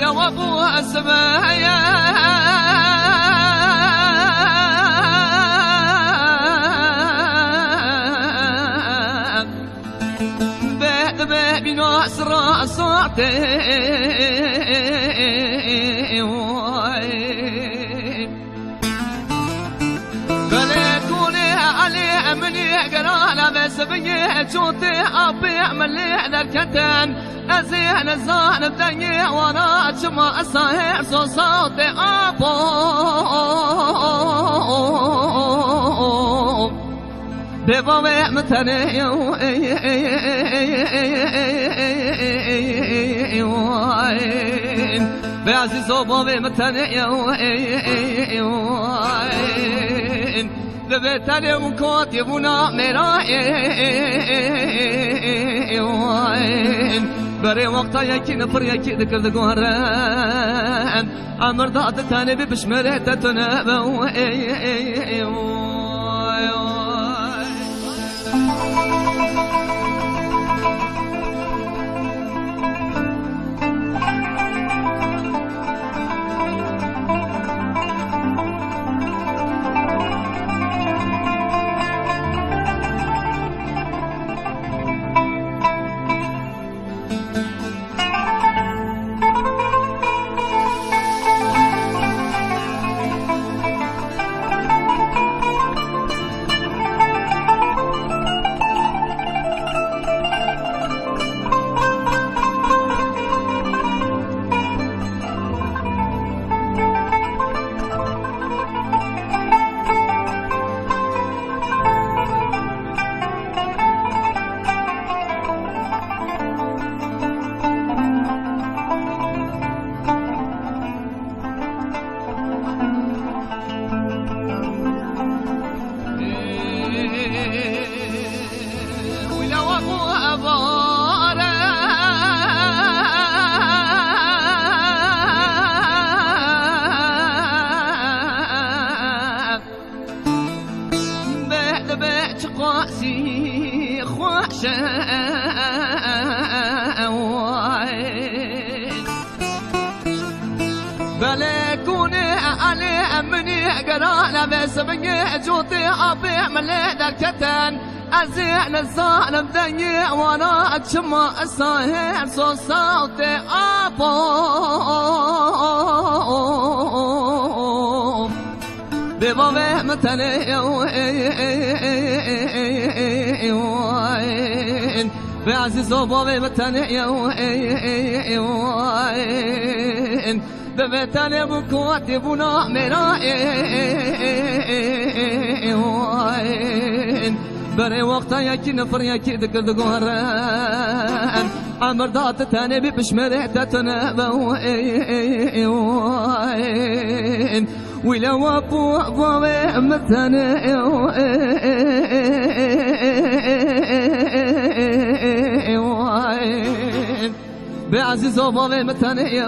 ولو ابو السمايا بناس راساتي فليكوني علي مني قرانا بس بيه جوتي ابي ملي ذكتن ازين الزان بدني ورا جما الصهير صوتي ابو ببوي متني بعزيز بوي متني ذبتني وكوت يبونا مراين بري وقتا يكي نفر يكي ذكر ذكوران امر ضاد تاني ببشمره تتنبو قاسي خواشة بلكوني علي مني قرانا بس بني جوتي أبي ملي ذكتن أزين الظالم دني وانا أجمع الصهير صوتي أبو ببوي متني بعزيز بوي متني ببتني بكوت يبونا مراين بري وقتا يكي نفر يكي ذكر ذكوران عمر ضاد تاني ببشمره تتنبوين ولو ابو ضوي متني بعزيز ضوي متني